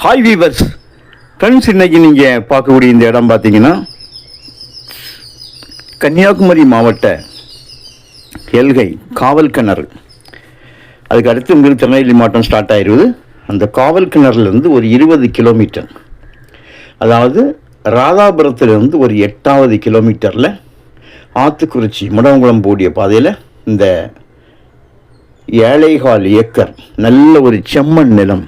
Hi viewers friends, இன்றைக்கி நீங்கள் பார்க்கக்கூடிய இந்த இடம் பார்த்தீங்கன்னா கன்னியாகுமரி மாவட்ட எல்கை காவல் கிணறு. அதுக்கு அடுத்து உங்களுக்கு திருநெல்வேலி மாவட்டம் ஸ்டார்ட் ஆயிடுவது. அந்த காவல் கிணறுலேருந்து ஒரு 20 கிலோமீட்டர், அதாவது ராதாபுரத்துலேருந்து ஒரு 8வது கிலோமீட்டரில் ஆத்துக்குறிச்சி முடவங்குளம் போடிய பாதையில் இந்த 7.25 ஏக்கர் நல்ல ஒரு செம்மண் நிலம்,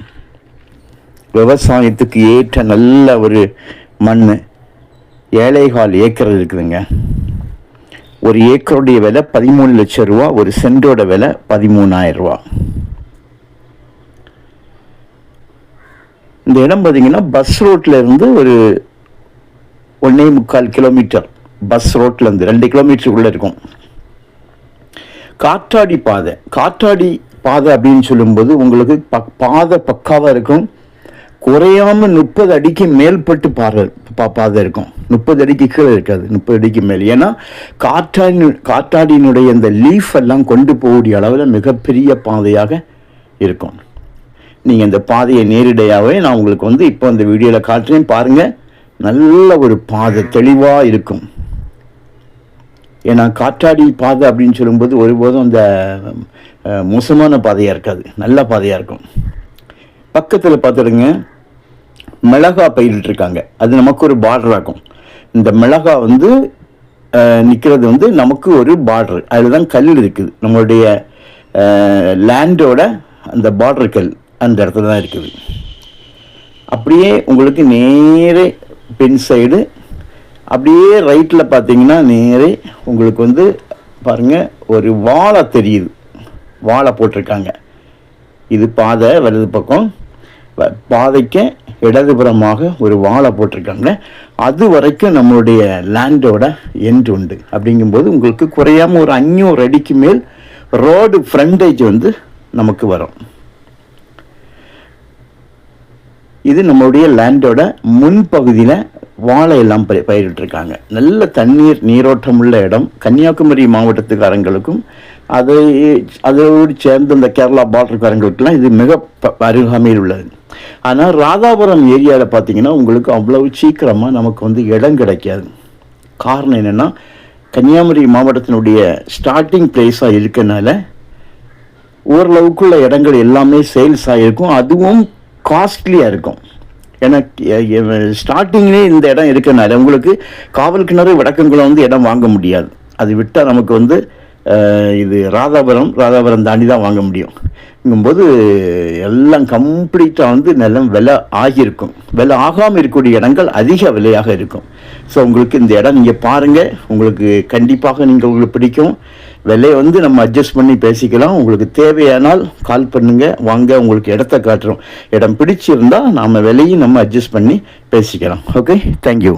விவசாயத்துக்கு ஏற்ற நல்ல ஒரு மண் 7.25 ஏக்கர் இருக்குதுங்க. ஒரு ஏக்கருடைய விலை 13 லட்சம் ரூபா, ஒரு சென்டோட விலை 13,000 ரூபா. இந்த இடம் பார்த்தீங்கன்னா பஸ் ரோட்டில் இருந்து ஒரு 1.25 கிலோமீட்டர் பஸ் ரோட்லேருந்து 2 கிலோமீட்டருக்குள்ளே இருக்கும். காற்றாடி பாதை அப்படின்னு சொல்லும்போது உங்களுக்கு பாதை பக்காவாக இருக்கும். குறையாமல் 30 அடிக்கு மேல்பட்டு பாதை இருக்கும். 30 அடிக்கு கீழே இருக்காது, 30 அடிக்கு மேல். ஏன்னா காற்றாடியினுடைய இந்த லீஃப் எல்லாம் கொண்டு போகக்கூடிய அளவில் மிகப்பெரிய பாதையாக இருக்கும். நீங்கள் இந்த பாதையை நேரடியாகவே நான் உங்களுக்கு இப்போ இந்த வீடியோவில் காட்டுறேன் பாருங்கள். நல்ல ஒரு பாதை தெளிவாக இருக்கும். ஏன்னா காற்றாடி பாதை அப்படின்னு சொல்லும்போது ஒருபோதும் அந்த மோசமான பாதையாக இருக்காது, நல்ல பாதையாக இருக்கும். பக்கத்தில் பார்த்துடுங்க, மிளகா பயிரிட்டுருக்காங்க. அது நமக்கு ஒரு பார்டர் ஆகும். இந்த மிளகா நிற்கிறது நமக்கு ஒரு பார்டர். அதில் தான் கல் இருக்குது. நம்மளுடைய லேண்டோட அந்த பார்டர் கல் அந்த இடத்துல தான் இருக்குது. அப்படியே உங்களுக்கு நேரே பென் சைடு அப்படியே ரைட்டில் பார்த்தீங்கன்னா நேரே உங்களுக்கு பாருங்கள் ஒரு வாழை தெரியுது. வாழை போட்டிருக்காங்க. இது பாதை வலது பக்கம், பாதைக்கு இடதுபுறமாக ஒரு வாழை போட்டிருக்காங்க. அது வரைக்கும் நம்மளுடைய லேண்டோட எண்ட் உண்டு. அப்படிங்கும்போது உங்களுக்கு குறையாமல் ஒரு 500 அடிக்கு மேல் ரோடு ஃப்ரண்டேஜ் நமக்கு வரும். இது நம்மளுடைய லேண்டோட முன்பகுதியில் வாழையெல்லாம் பயிரிட்டிருக்காங்க. நல்ல நீரோட்டமுள்ள இடம். கன்னியாகுமரி மாவட்டத்துக்காரங்களுக்கும் அதோடு சேர்ந்து இந்த கேரளா பார்டருக்காரங்களுக்கெல்லாம் இது மிக அருகாமையில் உள்ளது. ஆனால் ராதாபுரம் ஏரியாவில் பார்த்தீங்கன்னா உங்களுக்கு அவ்வளவு சீக்கிரமாக நமக்கு இடம் கிடைக்காது. காரணம் என்னென்னா, கன்னியாகுமரி மாவட்டத்தினுடைய ஸ்டார்டிங் பிளேஸாக இருக்கனால ஓரளவுக்குள்ள இடங்கள் எல்லாமே சேல்ஸ் ஆகிருக்கும். அதுவும் காஸ்ட்லியாக இருக்கும். ஏன்னா ஸ்டார்டிங்லேயே இந்த இடம் இருக்கனால உங்களுக்கு காவல் கிணறு வடக்கங்குளம் இடம் வாங்க முடியாது. அது விட்டால் நமக்கு இது ராதாபுரம் தாண்டி தான் வாங்க முடியும். இங்கும்போது எல்லாம் கம்ப்ளீட்டாக நிலம் விலை ஆகியிருக்கும். விலை ஆகாமல் இருக்கக்கூடிய இடங்கள் அதிக விலையாக இருக்கும். ஸோ உங்களுக்கு இந்த இடம் நீங்கள் பாருங்கள், உங்களுக்கு கண்டிப்பாக உங்களுக்கு பிடிக்கும். விலையை நம்ம அட்ஜஸ்ட் பண்ணி பேசிக்கலாம். உங்களுக்கு தேவையானால் கால் பண்ணுங்கள், வாங்க, உங்களுக்கு இடத்த காட்டுறோம். இடம் பிடிச்சிருந்தால் நாம் விலையும் அட்ஜஸ்ட் பண்ணி பேசிக்கலாம். Okay, thank you.